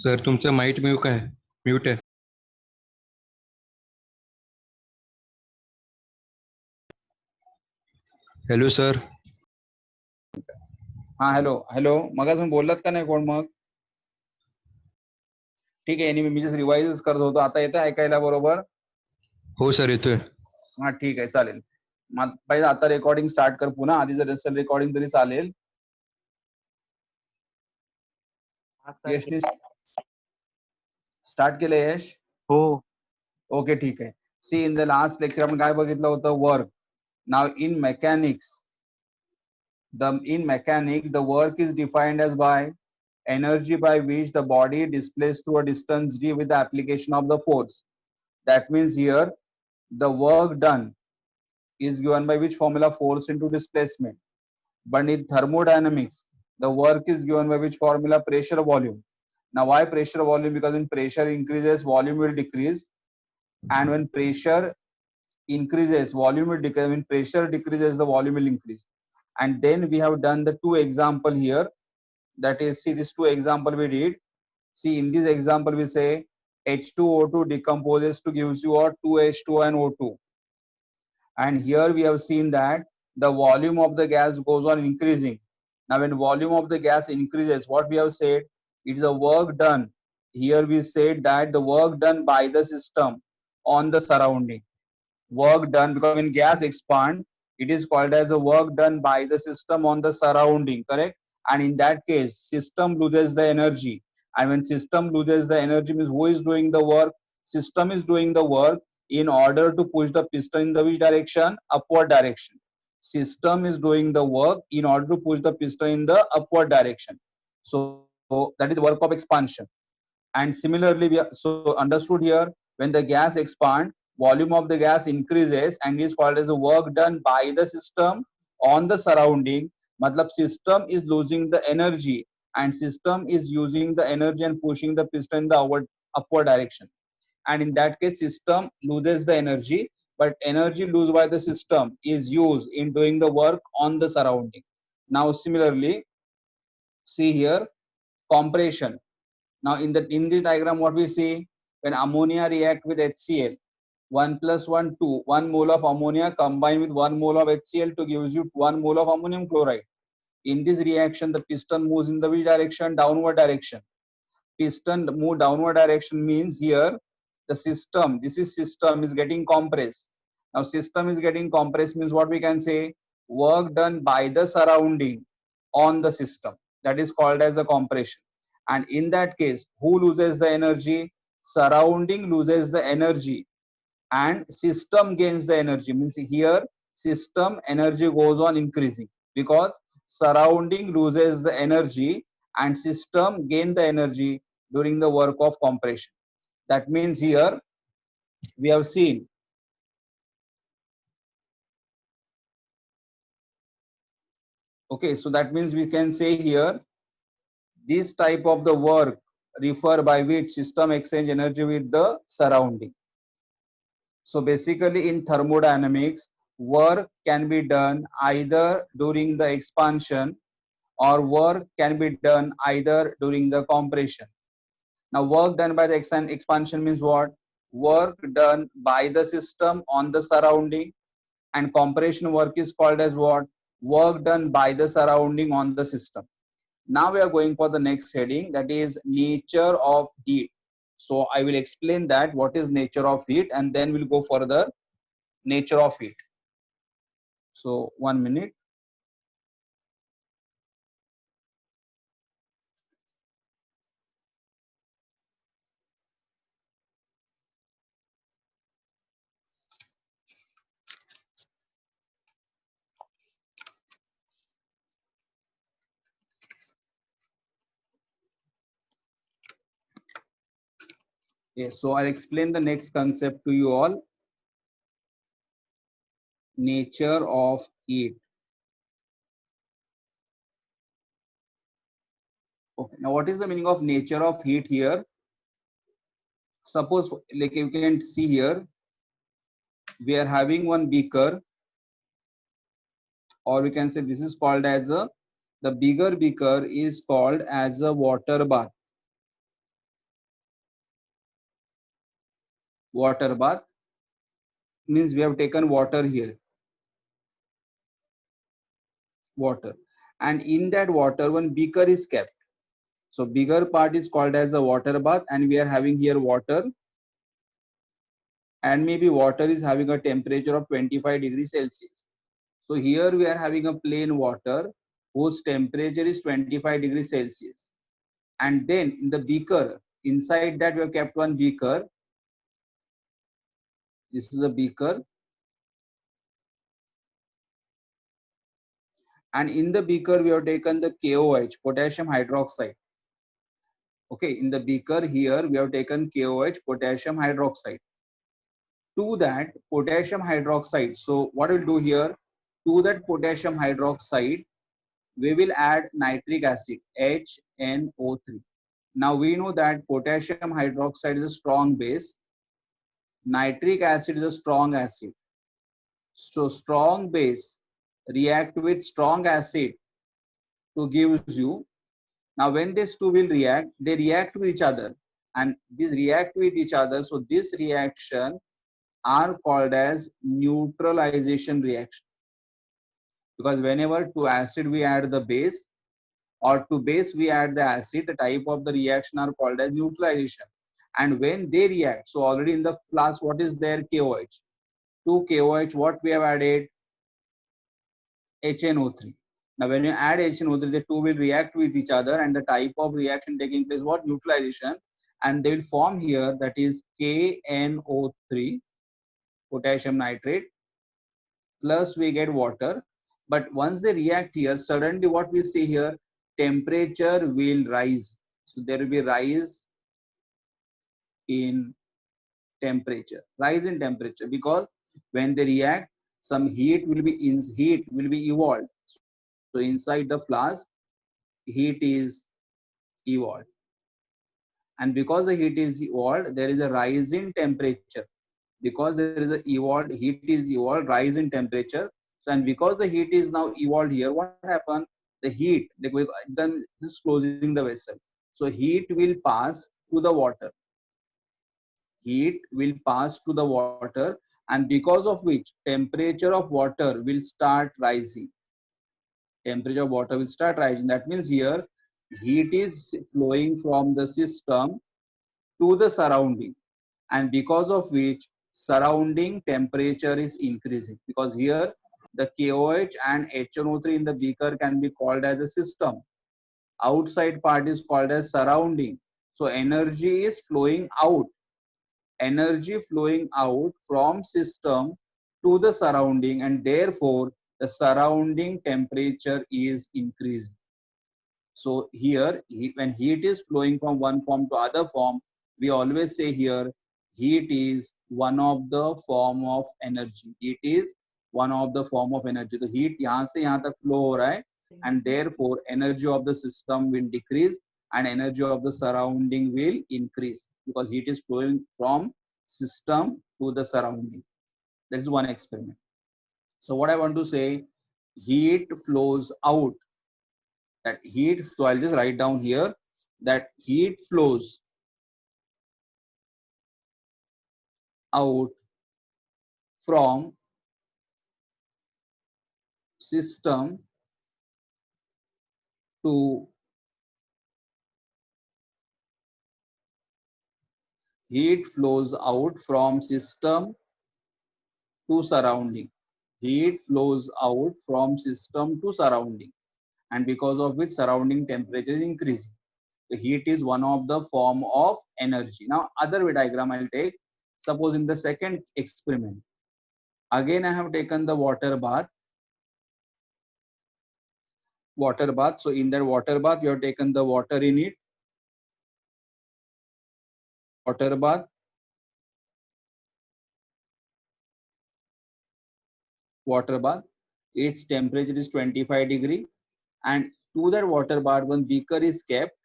Sir तुमचं mite mute आहे. Hello sir. हा हॅलो हॅलो, मग तुम्ही बोललात का नाही कोण? मग ठीक आहे, मी जस्ट रिवाइज करत होतो. आता येतं ऐकायला बरोबर? हो सर येतोय. हा ठीक आहे, चालेल. मग पाहिजे आता रेकॉर्डिंग स्टार्ट कर पुन्हा. आधी जर असेल रेकॉर्डिंग तरी चालेल. यश स्टार्ट केलं यश? हो. ओके ठीक आहे. सी इन द लास्ट लेक्चर आपण काय बघितलं होतं? Work. Now in mechanics the work is defined as by energy by which the body displays through a distance d with the application of the force. That means here the work done is given by which formula? Force into displacement. But in thermodynamics the work is given by which formula? Pressure volume. Now why pressure volume? Because when pressure increases volume will decrease, and when pressure increases volume will decrease. When pressure decreases the volume will increase. And then we have done the two example here. That is, see these two example we did. See in this example we say H2O2 decomposes to gives you a 2H2 and O2. And here we have seen that the volume of the gas goes on increasing. Now when volume of the gas increases, what we have said? It is a work done. Here we said that the work done by the system on the surrounding. Work done, because when gas expand, it is called as a work done by the system on the surrounding, correct? And in that case system loses the energy. And when system loses the energy means who is doing the work? System is doing the work in order to push the piston in the which direction? Upward direction. System is doing the work in order to push the piston in the upward direction. So that is work of expansion. And similarly we so understood here, when the gas expand, volume of the gas increases and is called as a work done by the system on the surrounding. Matlab system is losing the energy and system is using the energy and pushing the piston in the upward direction. And in that case system loses the energy, but energy lost by the system is used in doing the work on the surrounding. Now similarly, see here compression. Now in this diagram what we see, when ammonia react with HCl, 1 plus 1 2, 1 mole of ammonia combined with 1 mole of HCl to gives you 1 mole of ammonium chloride. In this reaction the piston moves in the which direction? Downward direction. Piston move downward direction means here the system, this is system is getting compressed. Now system is getting compressed means what we can say? Work done by the surrounding on the system, that is called as a compression. And in that case who loses the energy? Surrounding loses the energy and system gains the energy. Means here system energy goes on increasing because surrounding loses the energy and system gain the energy during the work of compression. That means here we have seen okay, so that means we can say here this type of the work refer by which system exchange energy with the surrounding. So basically in thermodynamics work can be done either during the expansion or work can be done either during the compression. Now work done by the expansion means what? Work done by the system on the surrounding, and compression work is called as what? Work done by the surrounding on the system. Now we are going for the next heading, that is nature of heat. So I will explain that what is nature of heat and then we'll go further. Nature of heat. So 1 minute. Yes, so I'll explain the next concept to you all. Nature of heat. Okay, now what is the meaning of nature of heat here? Suppose, like you can see here, we are having one beaker, or we can say this is called as a, the bigger beaker is called as a water bath. water bath means we have taken water here, water, and in that water one beaker is kept. So bigger part is called as a water bath, and we are having here water, and maybe water is having a temperature of 25 degrees Celsius. So here we are having a plain water whose temperature is 25 degrees Celsius. And then in the beaker, inside that we have kept one beaker. This is a beaker. And in the beaker we have taken the KOH, potassium hydroxide. Okay, in the beaker here we have taken KOH, potassium hydroxide. To that potassium hydroxide, so what we'll do here, to that potassium hydroxide, we will add nitric acid, HNO3. Now we know that potassium hydroxide is a strong base, nitric acid is a strong acid. So strong base react with strong acid to gives you. Now when these two will react, they react with each other, and these react with each other. So this reaction are called as neutralization reaction, because whenever to acid we add the base, or to base we add the acid, the type of the reaction are called as neutralization. And when they react, so already in the flask what is there, KOH. To KOH what we have added, HNO3. Now when you add HNO3, the two will react with each other, and the type of reaction taking place, what, neutralization, and they will form here, that is KNO3, potassium nitrate, plus we get water. But once they react here, suddenly what we see here, temperature will rise. So there will be rise in temperature, because when they react, some heat will be evolved. So inside the flask, heat is evolved, and because the heat is evolved, there is a rise in temperature. Because there is a evolved heat is evolved, rise in temperature. So, and because the heat is now evolved here, what happened? The heat, then this closing the vessel. So heat will pass to the water. Heat will pass to the water, and because of which temperature of water will start rising. Temperature of water will start rising. That means here heat is flowing from the system to the surrounding, and because of which surrounding temperature is increasing, because here the KOH and HNO3 in the beaker can be called as a system. Outside part is called as surrounding. So energy is flowing out. Energy flowing out from system to the surrounding, and therefore the surrounding temperature is increasing. So here, when heat is flowing from one form to other form, we always say here, heat is one of the form of energy. Heat is one of the form of energy. The heat यहाँ से यहाँ तक flow हो रहा है, and therefore energy of the system will decrease and energy of the surrounding will increase, because heat is flowing from system to the surrounding. That is one experiment. So what I want to say, heat flows out. That heat, so I'll just write down here that heat flows out from system to heat flows out from system to surrounding. Heat flows out from system to surrounding, and because of which surrounding temperature is increasing. The heat is one of the form of energy. Now other way diagram I'll take. Suppose in the second experiment, again I have taken the water bath. So in that water bath, you have taken the water in it. Water bath. Water bath. Its temperature is 25 degree, and to that water bath, one beaker is kept.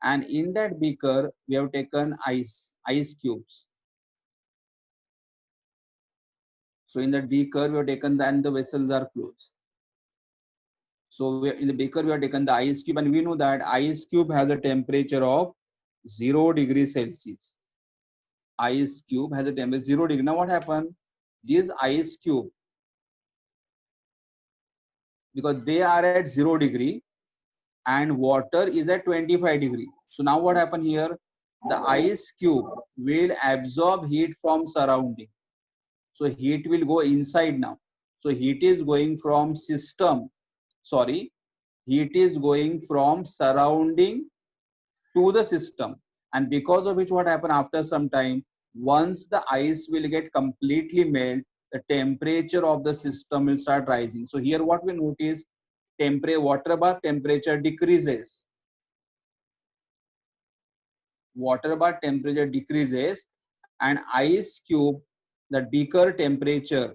And in that beaker we have taken ice cubes. So in that beaker we have taken and the vessels are closed. So in the beaker we have taken the ice cube, and we know that ice cube has a temperature of 0 degrees Celsius. ice cube has a temperature 0 degree. Now what happened? This ice cube, because they are at 0 degree and water is at 25 degree. So now what happened here? The ice cube will absorb heat from surrounding. So heat will go inside now. So heat is going from heat is going from surrounding to the system. And because of which what happened after some time, once the ice will get completely melt, the temperature of the system will start rising. So here what we notice, water bath temperature decreases. Water bath temperature decreases and ice cube, the beaker temperature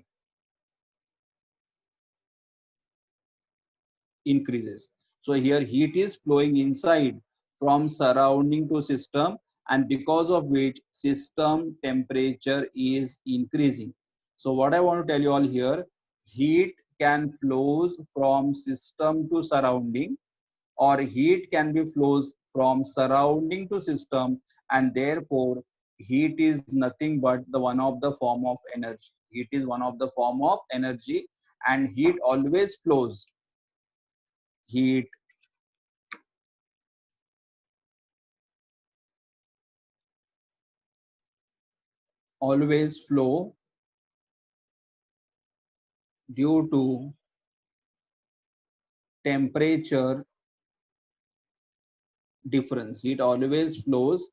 increases. So here heat is flowing inside from surrounding to system, and because of which system temperature is increasing. So what I want to tell you all here, heat can flows from system to surrounding, or heat can be flows from surrounding to system, and therefore heat is nothing but the one of the form of energy. Heat is one of the form of energy, and heat always flows. Heat always flow due to temperature difference. Heat always flows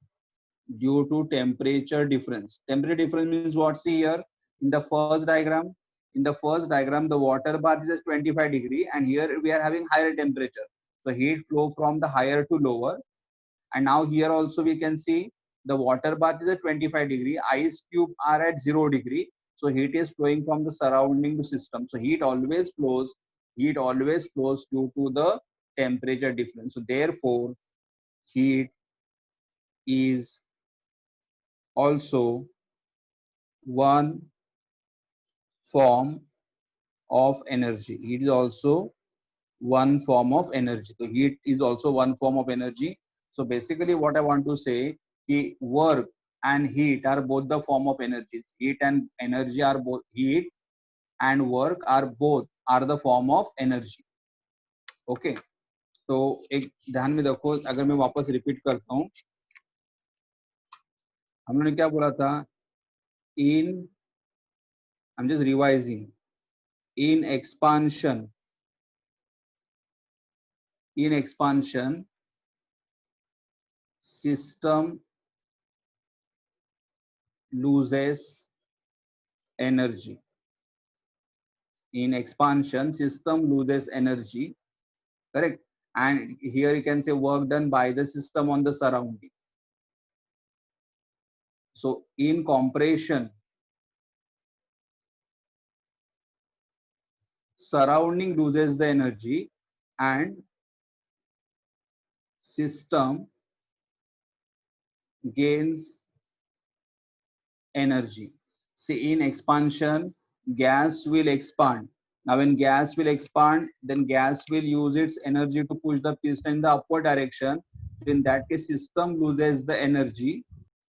due to temperature difference. Temperature difference means what? See here in the first diagram. In the first diagram, the water bath is at 25 degree, and here we are having higher temperature. So heat flow from the higher to lower. And now here also we can see the water bath is at 25 degree, ice cube are at 0 degree. So heat is flowing from the surrounding system. So heat always flows due to the temperature difference. So therefore heat is also one form of energy. Heat is also one form of energy. So heat is also one form of energy. So basically what I want to say, work and heat are both the form of energies. Heat and energy are both, heat and work are the form of energy. Okay तो एक ध्यान में रखो, अगर मैं वापस repeat करता हूं, हम लोगों ने क्या बोला था? In I am just revising, in expansion system loses energy. In expansion system loses energy, correct? And here you can say work done by the system on the surrounding. So in compression, surrounding loses the energy and system gains energy. See, in expansion, gas will expand. Now when gas will expand, then gas will use its energy to push the piston in the upward direction. So in that case, system loses the energy.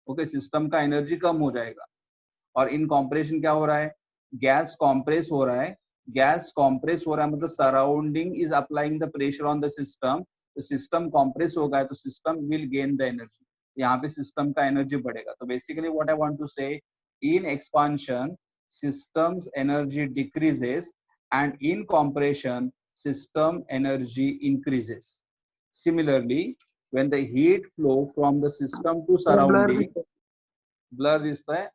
Okay, system का energy कम हो जाएगा. और in compression क्या हो रहा है? Gas compress हो रहा है. Gas compress हो रहा है मतलब surrounding is applying the pressure on the system. तो system compress होगा तो system will gain the energy. यहाँ पे system का energy बढ़ेगा. तो basically what I want to say, in expansion system's energy decreases and in compression system energy increases. Similarly, when the heat flow from the system to surrounding, blur दिसतंय?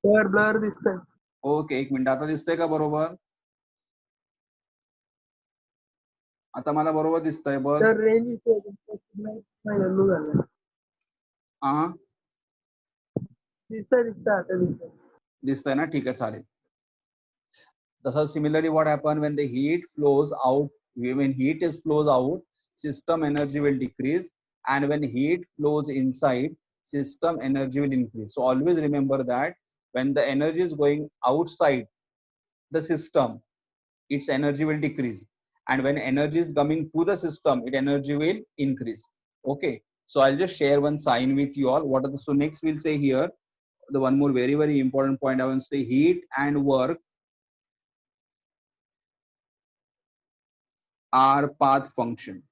Blur दिसतंय. Okay, एक minute, आता दिसतंय का बरोबर? आता मला बरोबर दिसतंय बघ. तर रेंज येलो झालं. हा दिसतंय आता दिसतंय ना? ठीक आहे, चालेल. तसं similarly what happen when the heat flows out, when heat is flows out, system energy will decrease, and when heat flows inside, system energy will increase. So always remember that when the energy is going outside the system, its energy will decrease, and when energy is coming to the system, its energy will increase. Okay, so I'll just share one sign with you all. What are the, so next we'll say here, the one more very important point I want to say, heat and work are path function.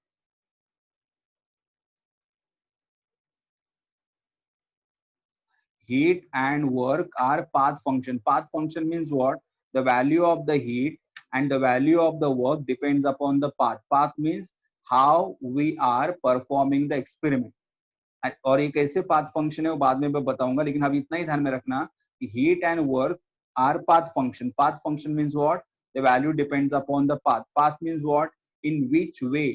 Heat and work are path function. Path function means what? The value of the heat and the value of the work depends upon the path. Path means how we are performing the experiment. और ये कैसे path function है वो बाद में मैं बताऊंगा, लेकिन अभी इतना ही ध्यान में रखना कि heat and work are path function. Path function means what? The value depends upon the path. Path means what? In which way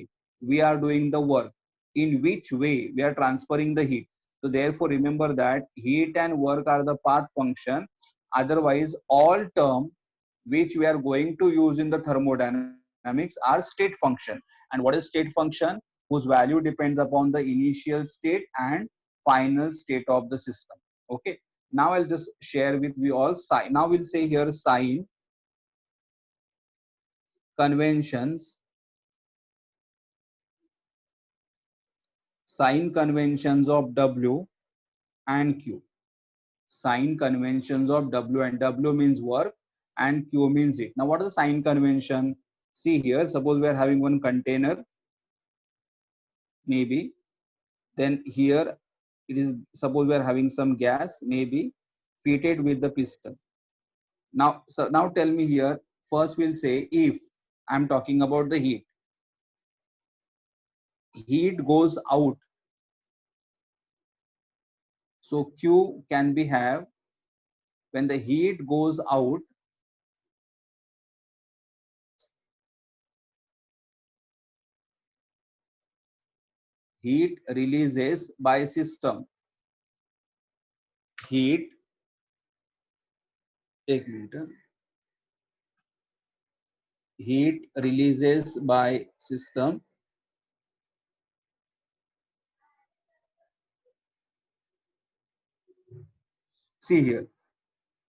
we are doing the work, in which way we are transferring the heat. So therefore remember that heat and work are the path function. Otherwise all term which we are going to use in the thermodynamics are state function. And what is state function? Whose value depends upon the initial state and final state of the system. Okay, now I'll just share with you all sign. Now we'll say here sign conventions. Sign conventions of W and Q. Sign conventions of W, and W means work and Q means heat. Now what is the sign convention? See here, suppose we are having one container, maybe. Then here it is, suppose we are having some gas, maybe fitted with the piston. Now, so now tell me here, first we'll say if I'm talking about the heat. Heat goes out. So Q can be have, when the heat goes out, heat releases by system. Heat, एक minute. Heat releases by system see here,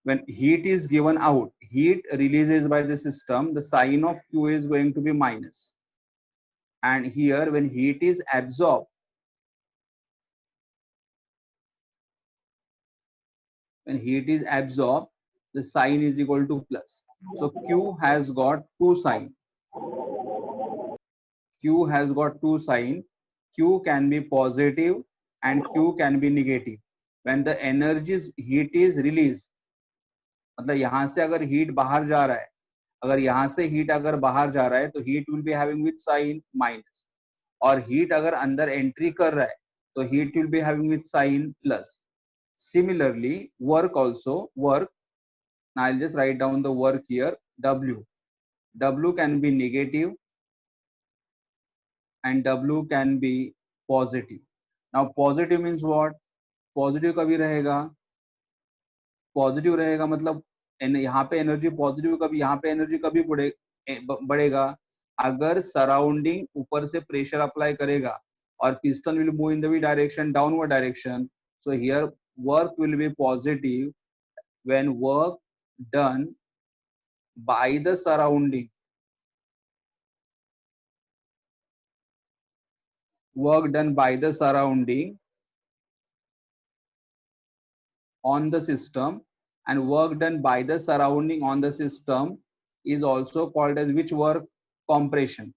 when heat is given out, heat releases by the system, the sign of Q is going to be minus. And here when heat is absorbed, the sign is equal to plus. So Q has got two sign. Q has got two sign. Q can be positive and Q can be negative. When the heat is released, मतलब यहाँ से अगर heat बाहर जा रहा है, अगर यहाँ से हीट अगर बाहर जा रहा है तो heat will be having with sign minus, और हीट अगर अंदर एंट्री कर रहा है तो heat will be having with sign plus. Similarly, work also, work, now I'll just write down the work here, W. W can be negative and W can be positive. Now positive means what? Positive कभी रहेगा? Positive रहेगा मतलब यहाँ पे energy positive, कभी यहाँ पे energy कभी बढ़ेगा अगर सराउंडिंग ऊपर से प्रेशर अप्लाई करेगा और piston will move in the direction, downward direction. So here work will be positive when work done by the surrounding. Work done by the surrounding on the system, and work done by the surrounding on the system is also called as which work? Compression.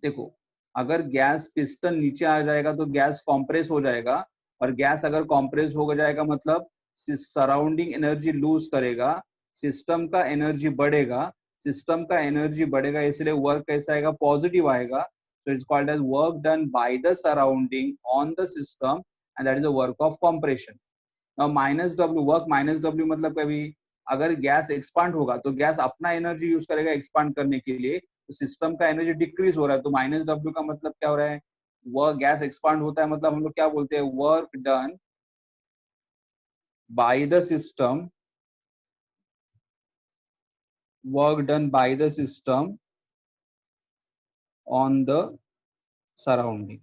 देखो, अगर gas piston नीचे आ जाएगा तो gas compress हो जाएगा, और gas अगर compress हो जाएगा मतलब सराउंडिंग एनर्जी लूज करेगा, सिस्टम का एनर्जी बढ़ेगा. सिस्टम का एनर्जी बढ़ेगा इसलिए वर्क कैसा आएगा? पॉजिटिव आएगा. So it's called as work done by the surrounding on the system, and that is the work of compression. Now minus W, work minus W मतलब कभी अगर गैस एक्सपांड होगा तो गैस अपना एनर्जी यूज करेगा expand करने के लिए, तो सिस्टम का एनर्जी डिक्रीज हो रहा है, तो माइनस W का मतलब क्या हो रहा है? वर्क, गैस एक्सपांड होता है मतलब हम लोग क्या बोलते हैं? Work done by the system, work done by the system on the surrounding.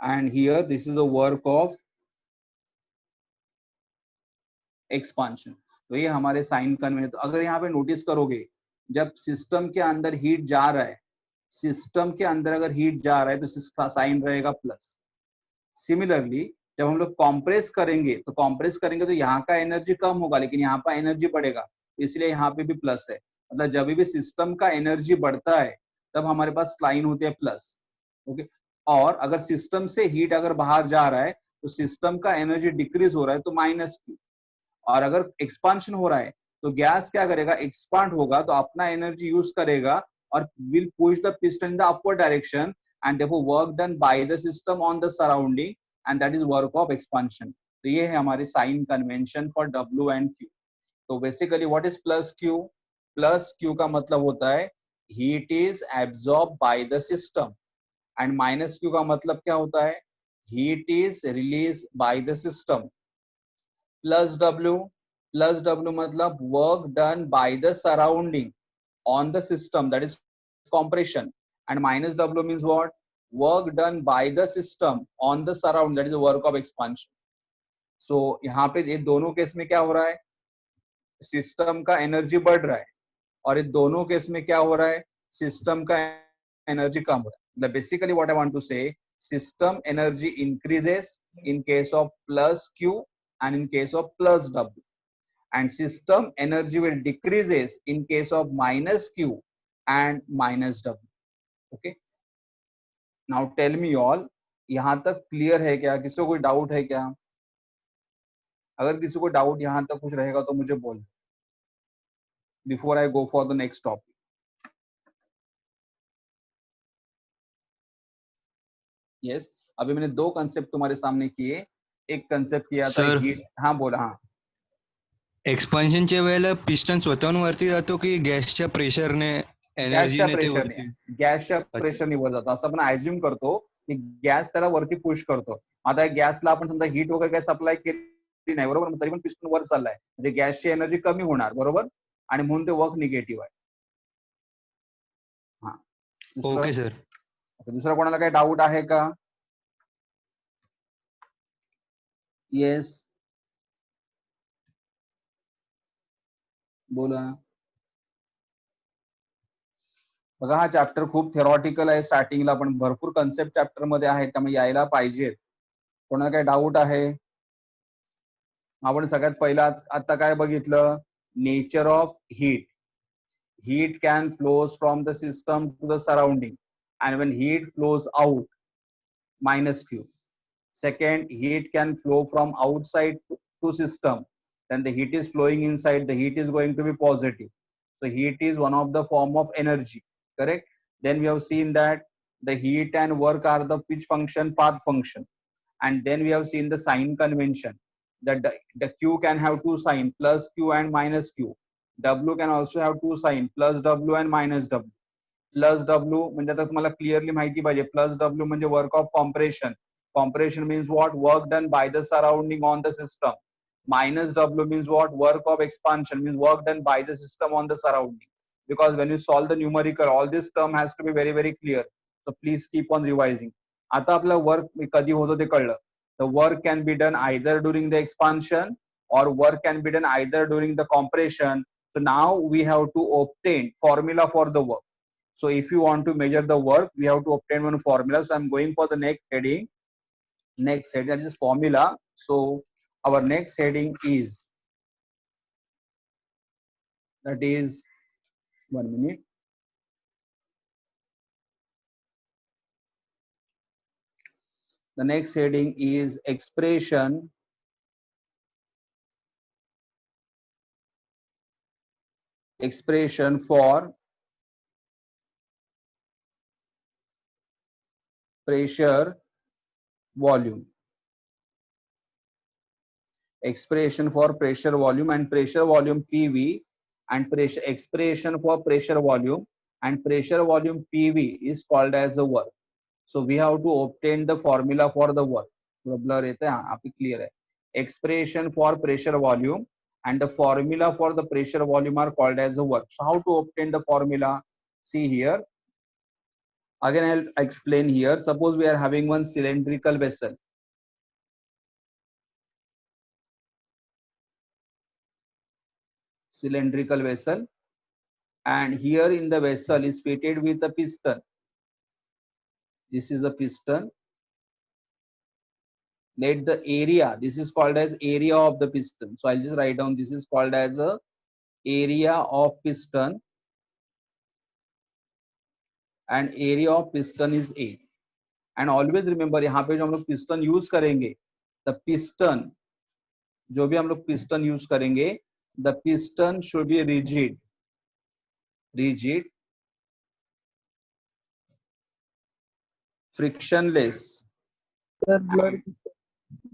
And here this is the work of expansion. तो ये हमारे साइन कन्वेंशन. तो अगर यहाँ पे नोटिस करोगे, जब सिस्टम के अंदर हीट जा रहा है, सिस्टम के अंदर अगर हीट जा रहा है तो साइन रहेगा प्लस. सिमिलरली जब हम लोग कॉम्प्रेस करेंगे तो यहाँ का एनर्जी कम होगा लेकिन यहाँ पर एनर्जी बढ़ेगा, इसलिए यहाँ पे भी प्लस है। मतलब जब भी सिस्टम का एनर्जी बढ़ता है तब हमारे पास लाइन होती है प्लस। ओके, और अगर सिस्टम से हीट अगर बाहर जा रहा है तो सिस्टम का एनर्जी डिक्रीज हो रहा है तो माइनस क्यू। और अगर एक्सपांशन हो रहा है तो गैस क्या करेगा, एक्सपांड होगा तो अपना एनर्जी यूज करेगा और will push the piston in the upward direction and therefore work done by the system on the surrounding and that is work of expansion. तो ये है हमारी sign convention for W and Q. तो basically what is plus Q? Plus Q का मतलब होता है heat is absorb by the system and minus Q का मतलब क्या होता है, heat is release by the system. Plus W मतलब work done by the surrounding on the system, that is compression, and minus w means what, work done by the system on the surround, that is the work of expansion. So यहाँ पे ये दोनों case में क्या हो रहा है, system का एनर्जी बढ़ रहा है और ये दोनों केस में क्या हो रहा है, सिस्टम का एनर्जी कम हो रहा है। Basically what I want to say, system energy increases in case of plus Q and in case of plus w, and system energy will decreases in case of minus q and minus w. Okay, now tell me all, यहां तक clear है क्या, किसी को कोई doubt है क्या? अगर किसी को डाउट यहां तक कुछ रहेगा तो मुझे बोल, before I go for the next topic. Yes, अभी मैंने दो कंसेप्ट तुम्हारे सामने किए, एक कंसेप्ट किया था सर हीट, हाँ बोला, हाँ एक्सपान्शनच्या वेळेला पिस्टन स्वतःहून वरती जातो की गॅसच्या प्रेशरने गॅसच्या एनर्जीने ते प्रेशरने, वरती? गॅसच्या अच्छा. प्रेशरने वर जातो असं आपण ऍज्युम करतो की गॅस त्याला वरती पुश करतो। आता गॅसला आपण समजा हीट वगैरे काय सप्लाय केली नाही बरोबर, तरी पण पिस्टन वर चाललाय म्हणजे गॅसची एनर्जी कमी होणार बरोबर, आणि म्हणून ते वर्क निगेटिव्ह आहे। हा, दुसरं, ओके सर. दुसरा कोणाला काही डाऊट आहे का? येस बोला। बघा हा चॅप्टर खूप थेरॉटिकल आहे स्टार्टिंगला, पण भरपूर कन्सेप्ट चॅप्टर मध्ये आहेत त्यामुळे यायला पाहिजेत। कोणाला काही डाऊट आहे? आपण सगळ्यात पहिला आता काय बघितलं, nature of heat. Heat can flows from the system to the surrounding, and when heat flows out, minus q. Second, heat can flow from outside to system, then the heat is flowing inside, the heat is going to be positive. So heat is one of the form of energy, correct? Then we have seen that the heat and work are the pitch function, path function, and then we have seen the sign convention that the q can have two sign, plus q and minus q. W can also have two sign, plus W and minus W. Plus W म्हणजे आता तुम्हाला clearly माहिती पाहिजे, plus W म्हणजे work of compression, compression means what, work done by the surrounding on the system. Minus W means what, work of expansion means work done by the system on the surrounding. Because when you solve the numerical, all this term has to be very very clear. So please keep on revising. आता आपला work कधी होतो ते कळलं. The work can be done either during the expansion or work can be done either during the compression. So now we have to obtain formula for the work. So if you want to measure the work, we have to obtain one formula. So I'm going for the next heading. Next heading, that is formula. So our next heading is, that is, 1 minute. The next heading is expression for pressure volume. Expression for pressure volume and pressure volume PV, and pressure expression for pressure volume and pressure volume PV is called as the work. So we have to obtain the formula for the work. Blur येते हाँ, आपकी clear है. Expression for pressure volume and the formula for the pressure volume are called as the work. So how to obtain the formula? See here. Again, I'll explain here. Suppose we are having one cylindrical vessel. Cylindrical vessel, and here in the vessel is fitted with a piston. This is a piston, let the area, this is called as area of the piston. So I'll just write down, this is called as a area of piston, and area of piston is A. And always remember, यहाँ पे जो हम लोग piston use करेंगे, the piston, जो भी हम लोग piston use करेंगे, the piston should be rigid, frictionless. Sir blur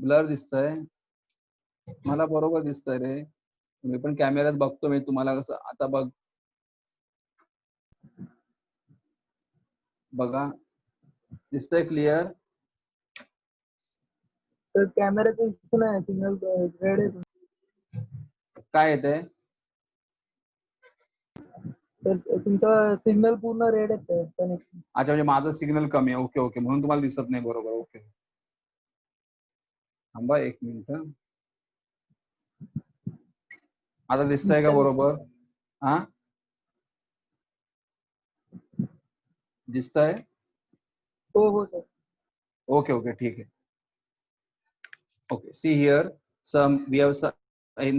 blur दिसतंय, मला बरोबर दिसतंय रे. मी पण कॅमेऱ्यात बघतो, मी तुम्हाला कसं आता बघा दिसतंय क्लिअर. सर कॅमेऱ्याचा इश्यू नाही, सिग्नल रेड आहे काय येतंय? तर तुमचा सिग्नल पूर्ण रेड येतंय कनेक्शन. अच्छा, म्हणजे माझं सिग्नल कमी आहे. ओके ओके, म्हणून तुम्हाला दिसत नाही बरोबर. ओके, थांबा 1 मिनिट. आता दिसतंय का बरोबर? हा, दिसतंय? हो हो सर. Okay, okay, ठीक है. Okay, see here, we have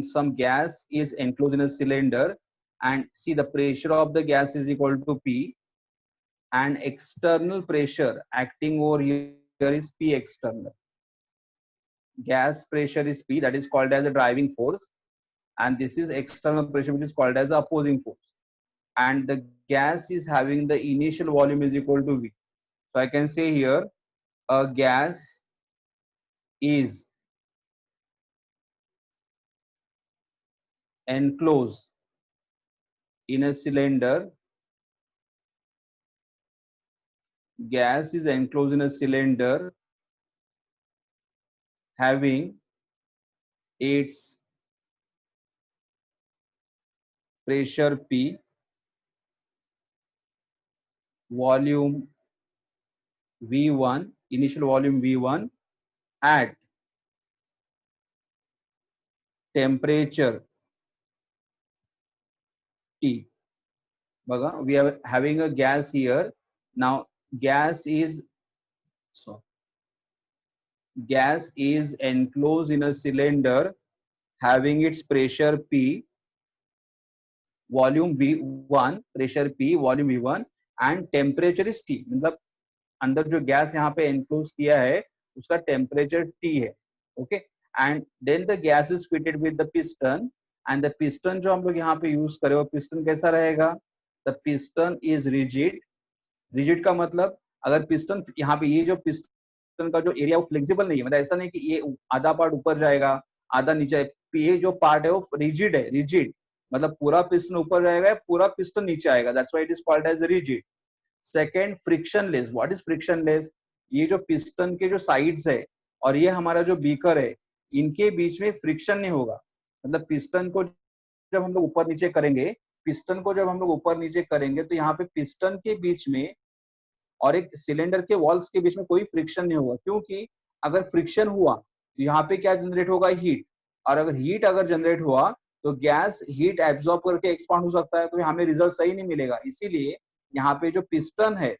some gas is enclosed in a cylinder, and see the pressure of the gas is equal to P, and external pressure acting over here is P external. Gas pressure is P, that is called as a driving force, and this is external pressure, which is called as the opposing force. And the gas is having the initial volume is equal to V. So I can say here, a gas is enclosed in a cylinder. Gas is enclosed in a cylinder having its pressure P, volume V1, initial volume V1, at temperature T. We are having a gas here. Now gas is enclosed in a cylinder having its pressure P, volume V1, pressure P, volume V1, and temperature is T. मतलब अंदर जो gas यहाँ पे enclose किया है उसका temperature T है. Okay, and then the gas is fitted with the piston, and the piston जो हम लोग यहाँ पे use करें वो piston कैसा रहेगा? The piston is rigid. Rigid का मतलब अगर piston यहाँ पे ये जो piston का जो एरिया वो फ्लेक्सिबल नहीं है, मतलब ऐसा नहीं कि ये आधा पार्ट ऊपर जाएगा आधा नीचे. ये जो पार्ट है वो रिजिड है. रिजिड मतलब पूरा पिस्टन ऊपर रहेगा, पूरा पिस्टन नीचे आएगा. That's why it is called as rigid. Second, frictionless. What is frictionless? ये जो पिस्टन के जो साइड्स है और ये हमारा जो बीकर है, इनके बीच में फ्रिक्शन नहीं होगा. मतलब पिस्टन को जब हम लोग ऊपर नीचे करेंगे, तो यहाँ पे पिस्टन के बीच में और एक सिलेंडर के वॉल्स के बीच में कोई फ्रिक्शन नहीं होगा. क्योंकि अगर फ्रिक्शन हुआ तो यहाँ पे क्या जनरेट होगा? हीट. और अगर हीट जनरेट हुआ तो गैस हीट एब्जॉर्ब करके एक्सपांड हो सकता है, तो हमें रिजल्ट सही नहीं मिलेगा. इसीलिए यहाँ पे जो पिस्टन है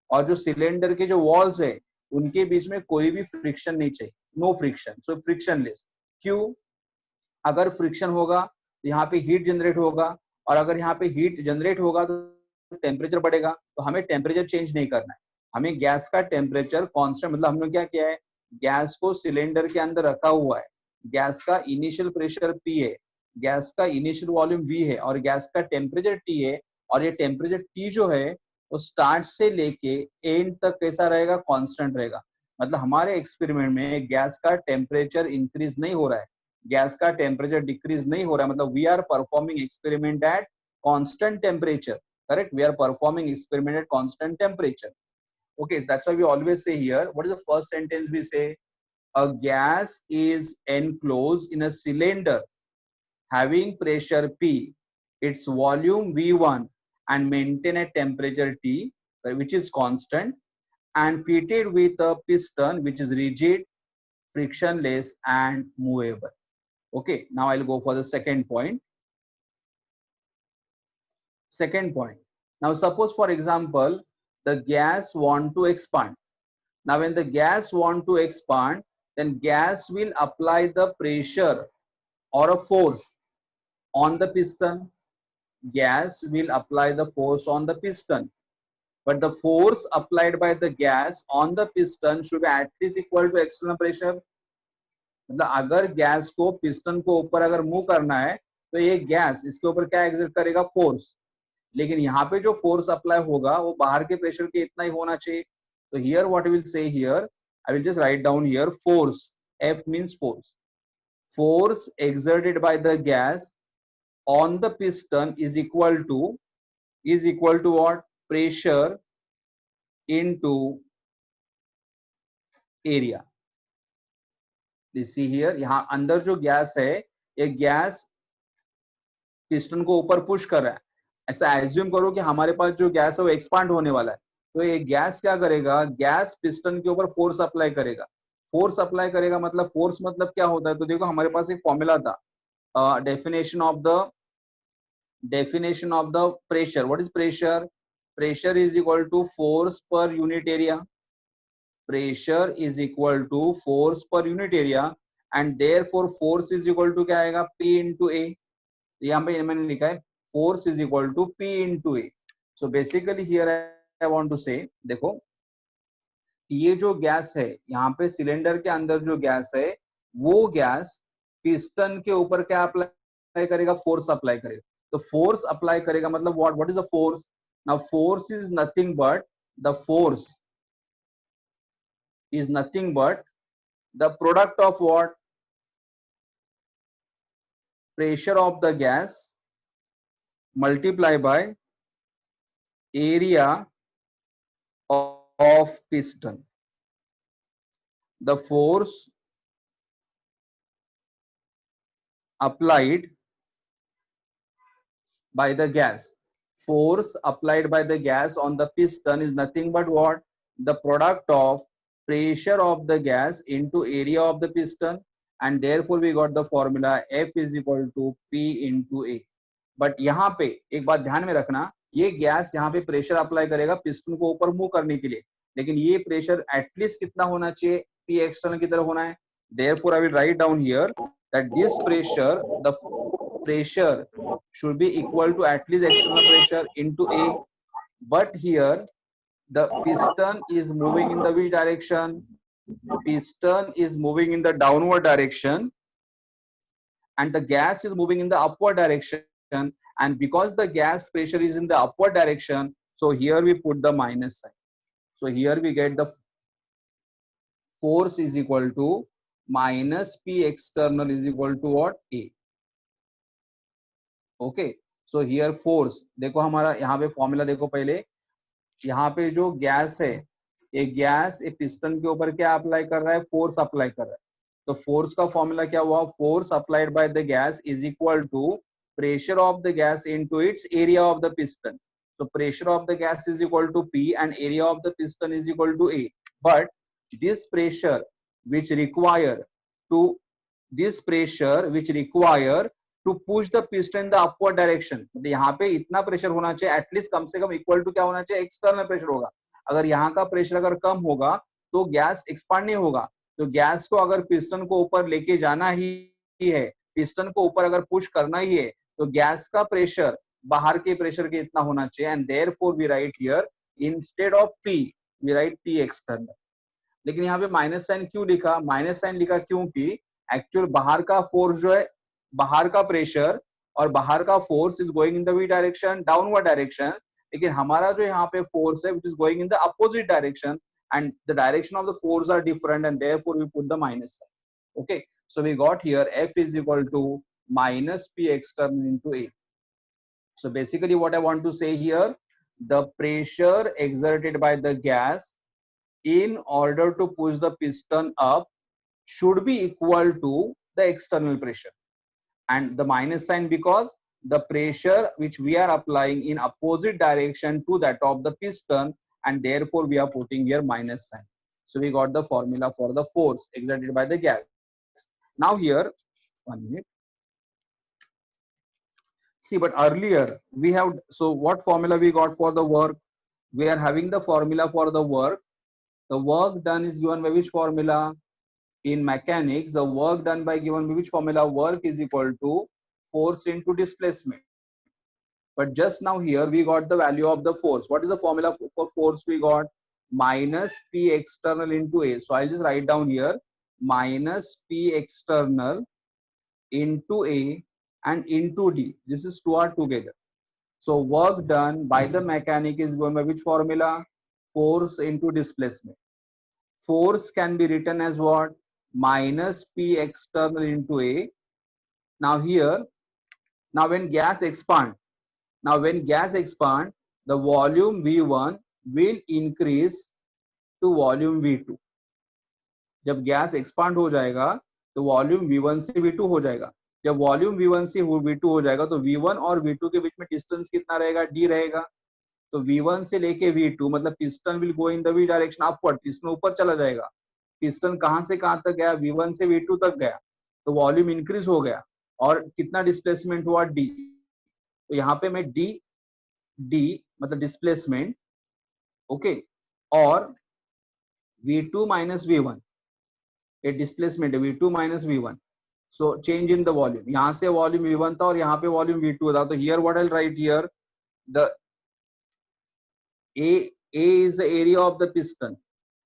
और जो सिलेंडर के जो वॉल्स है उनके बीच में कोई भी फ्रिक्शन नहीं चाहिए. नो फ्रिक्शन, सो फ्रिक्शनलेस. क्यों? अगर फ्रिक्शन होगा तो यहाँ पे हीट जनरेट होगा, और अगर यहाँ पे हीट जनरेट होगा तो टेम्परेचर बढ़ेगा. तो हमें टेम्परेचर चेंज नहीं करना है. हमें गैस का टेम्परेचर कांस्टेंट, मतलब हमने क्या किया है, गैस को सिलेंडर के अंदर रखा हुआ है. गैस का इनिशियल प्रेशर P है, गैस का इनिशियल वॉल्यूम V है, और गैस का टेम्परेचर T है. और ये टेम्परेचर T जो है वो स्टार्ट से लेके एंड तक कैसा रहेगा? कांस्टेंट रहेगा. मतलब हमारे एक्सपेरिमेंट में गैस का टेम्परेचर इंक्रीज नहीं हो रहा है, गैस का टेम्परेचर डिक्रीज नहीं हो रहा है. मतलब we are performing experiment at constant temperature. Correct? We are performing experiment at constant temperature. Okay, so that's why we always say here, what is the first sentence we say? A gas is enclosed in a cylinder having pressure P, its volume V1, and maintain a temperature T, which is constant, and fitted with a piston which is rigid, frictionless, and movable. Okay, now I'll go for the second point. Second point. Now suppose, for example, the gas want to expand. Now when the gas want to expand, then gas will apply the pressure or a force on the piston. Gas will apply the force on the piston, but the force applied by the gas on the piston should be at least equal to external pressure. मतलब अगर gas को piston को ऊपर अगर move करना है तो ये गैस इसके ऊपर क्या एग्जर्ट करेगा, फोर्स. लेकिन यहाँ पे जो फोर्स अप्लाई होगा वो बाहर के प्रेशर के इतना ही होना चाहिए. तो here what will say here, I will just write down here force. F means force. Force exerted by the gas on the piston is equal to what? Pressure into area. You see here, यहाँ अंदर जो gas है ये gas piston को ऊपर push कर रहा है. ऐसा एज्यूम करो कि हमारे पास जो गैस है वो एक्सपांड होने वाला है. तो ये गैस क्या करेगा, गैस पिस्टन के ऊपर फोर्स अप्लाई करेगा. फोर्स अप्लाई करेगा मतलब फोर्स मतलब क्या होता है, तो देखो हमारे पास एक फॉर्मूला था, definition of the pressure. What is pressure? Pressure is equal to force per unit area. Pressure is equal to force per unit area and therefore force is equal to क्या आएगा, P इंटू ए. यहाँ पे मैंने लिखा है force is equal to P into a. So basically here I want to say, देखो ये जो गैस है यहाँ पे सिलेंडर के अंदर जो गैस है वो गैस पिस्टन के ऊपर क्या अप्लाई करेगा, फोर्स अप्लाई करेगा. तो फोर्स अप्लाई करेगा मतलब what is the force? Now force is nothing but the product of what? Pressure of the gas multiply by area of piston. The force applied by the gas on the piston is nothing but what? The product of pressure of the gas into area of the piston, and therefore we got the formula F is equal to P into A. But यहाँ पे एक बात ध्यान में रखना, ये gas यहाँ पे प्रेशर अप्लाई करेगा पिस्टन को ऊपर मूव करने के लिए, लेकिन ये प्रेशर एटलीस्ट कितना होना चाहिए, P एक्सटर्नल की तरफ होना है. Therefore I will write down here that this pressure, the pressure should be equal to at least external pressure into A. But here the piston is moving in the which direction? Piston is moving in the downward direction and the gas is moving in the upward direction. And because the gas pressure is in the upward direction, so here we put the minus sign. So here we get the force is equal to minus P external is equal to what? A. Okay. So here force, देखो हमारा यहाँ पे formula देखो, पहले यहाँ पे जो gas है ये गैस एक पिस्टन के ऊपर क्या अप्लाई कर रहा है, फोर्स अप्लाई कर रहा है. तो फोर्स का फॉर्मूला क्या हुआ, force applied by the gas is equal to pressure of the gas into its area of the piston. So pressure of the gas is equal to P and area of the piston is equal to A. But this pressure which require to push the piston in the upward direction, मतलब यहाँ पे इतना pressure होना चाहिए at least कम से कम equal to क्या होना चाहिए, एक्सटर्नल प्रेशर होगा. अगर यहाँ का प्रेशर अगर कम होगा तो गैस एक्सपांड नहीं होगा. तो गैस को अगर पिस्टन को ऊपर लेके जाना ही है, पिस्टन को ऊपर अगर पुश करना ही है, तो गैस का प्रेशर बाहर के प्रेशर के इतना होना चाहिए. And therefore we write here instead of P we write P external. लेकिन यहाँ पे माइनस साइन क्यों लिखा, माइनस साइन लिखा क्योंकि एक्चुअल बाहर का फोर्स जो है, बाहर का प्रेशर और बाहर का force is going in the v direction, downward direction. लेकिन हमारा जो यहाँ पे फोर्स है which is going in the opposite direction and the direction of the force are different and therefore we put the minus sign. Okay, so we got here F is equal to minus P external into A. So basically what I want to say here, the pressure exerted by the gas in order to push the piston up should be equal to the external pressure, and the minus sign because the pressure which we are applying in opposite direction to that of the piston, and therefore we are putting here minus sign. So we got the formula for the force exerted by the gas. Now here, 1 minute. See, but earlier we have, so what formula we got for the work? We are having the formula for the work. The work done is given by which formula? in mechanics, the work done by given which formula, work is equal to force into displacement. But just now here we got the value of the force. What is the formula for force we got? Minus P external into A. So I'll just write down here minus P external into A and into D. This is two are together. So work done by the mechanic is given by which formula? Force into displacement. Force can be written as what? Minus P external into A. Now here, now when gas expand, the volume V1 will increase to volume V2. जब gas expand हो जाएगा तो volume V1 से V2 हो जाएगा. जब volume V1 से V2 हो जाएगा तो V1 और V2 के बीच में डिस्टेंस कितना रहेगा? D रहेगा. तो V1 से लेके V2 मतलब piston will go in the V direction upward. Piston ऊपर चला जाएगा. पिस्टन कहां से कहां तक गया? V1 से V2 तक गया. तो वॉल्यूम इंक्रीज हो गया और कितना डिस्प्लेसमेंट हुआ? D. तो यहाँ पे मैं D मतलब डिस्प्लेसमेंट, ओके, और V2 माइनस V1 ये डिस्प्लेसमेंट है, V2 minus V1. So change in the volume. यहाँ से वॉल्यूम V1 था और यहाँ पे वॉल्यूम V2 था. तो here what I right here, the A is the area of the piston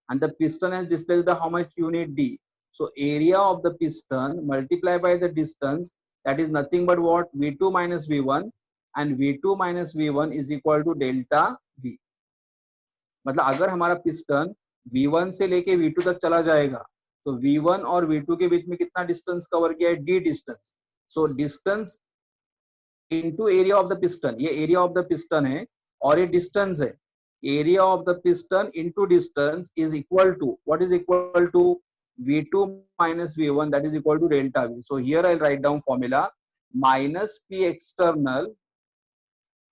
and the piston has displaced the how much unit D. So area of the piston multiplied by the distance, that is nothing but what? V2 minus V1, and V2 minus V1 is equal to delta V. मतलब अगर हमारा piston V1 से लेके V2 तक चला जाएगा तो V1 और V2 के बीच में कितना डिस्टेंस कवर किया है? D distance. So distance into area of the piston, ये एरिया ऑफ द पिस्टन है और ये डिस्टेंस है. Area of the piston into distance is equal to, what is equal to? V2 minus V1, that is equal to delta V. So here I'll write down formula minus P external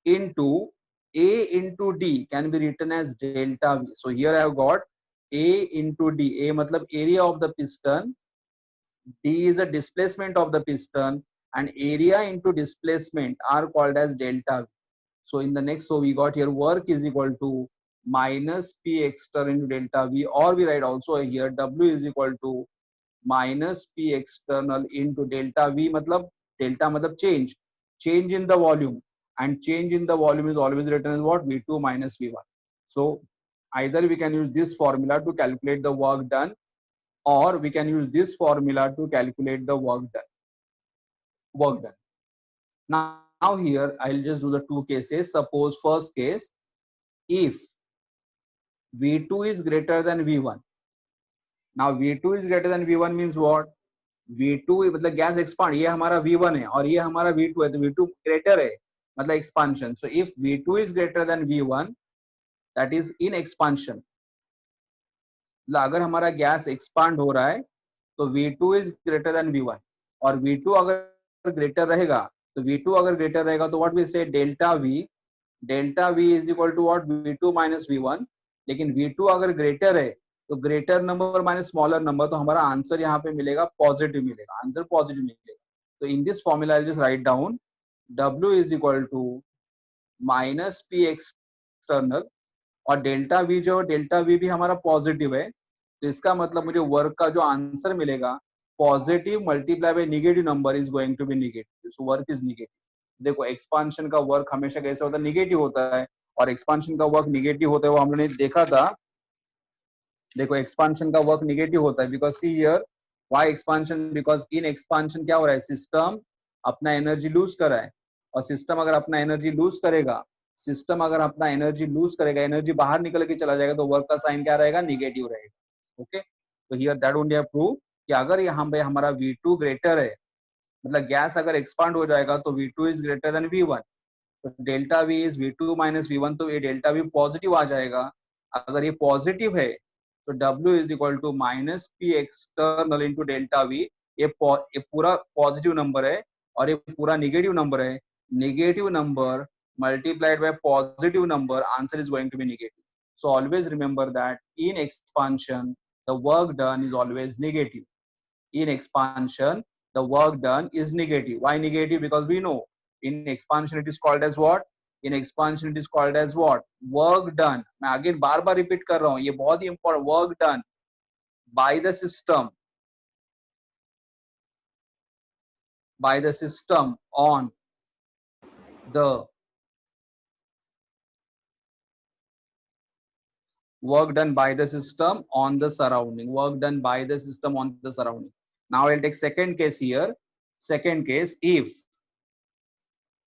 into A into D can be written as delta V. So here I have got A into D. A matlab area of the piston, D is a displacement of the piston, and area into displacement are called as delta V. So in the next, so we got here work is equal to minus P external into delta V, or we write also here W is equal to minus P external into delta V. मतलब delta मतलब change in the volume, and change in the volume is always written as what? V2 minus V1. So either we can use this formula to calculate the work done, or we can use this formula to calculate the work done. Now here I'll just do the two cases. Suppose first case, if V2 is greater than V1. Now V2 is greater than V1 means what? V2 मतलब gas expand, ये हमारा V1 है और ये हमारा V2 है, तो V2 greater है मतलब expansion. So if V2 is greater than V1, that is in expansion. अगर हमारा गैस एक्सपांड हो रहा है तो V2 is greater than V1, और V2 अगर ग्रेटर रहेगा तो V2 अगर ग्रेटर रहेगा तो what we say delta V is equal to what? V2 minus V1. लेकिन V2 अगर ग्रेटर है तो greater number minus smaller number, तो हमारा आंसर यहाँ पे मिलेगा पॉजिटिव मिलेगा, आंसर पॉजिटिव मिलेगा. तो in this formula I just write down W is equal to minus P external, और डेल्टा V जो डेल्टा V भी हमारा पॉजिटिव है, तो इसका मतलब मुझे वर्क का जो आंसर मिलेगा positive multiply by negative number is going to be negative. So work is negative. देखो एक्सपांशन का वर्क हमेशा कैसे होता है? नेगेटिव होता है, और एक्सपांशन का वर्क नेगेटिव होता है वो हमने देखा था. देखो एक्सपांशन का वर्क नेगेटिव होता है because see here why expansion, because in expansion क्या हो रहा है? सिस्टम अपना एनर्जी लूज कर रहा है, और सिस्टम अगर अपना एनर्जी लूज करेगा, एनर्जी बाहर निकल के चला जाएगा, तो वर्क का साइन क्या रहेगा? नेगेटिव रहेगा. ओके, तो here that only I prove कि अगर यहाँ पे हमारा V2 ग्रेटर है, मतलब गैस अगर एक्सपांड हो जाएगा तो V2 is greater than V1, तो delta V is V2 minus V1, तो ये डेल्टा V पॉजिटिव आ जाएगा. अगर ये पॉजिटिव है तो W is equal to minus P external into delta V. ये पूरा पॉजिटिव नंबर है और ये पूरा नेगेटिव नंबर है. Negative number multiplied by positive number, answer is going to be negative. So always remember that in expansion the work done is always negative. In expansion the work done is negative. Why negative? Because we know in expansion it is called as what? In expansion it is called as what? Work done. मैं again बार बार repeat कर रहा हूँ, ये बहुत ही important. Work done by the system by the system on the work done by the system on the surrounding, work done by the system on the surrounding. Now I'll take second case here. Second case, if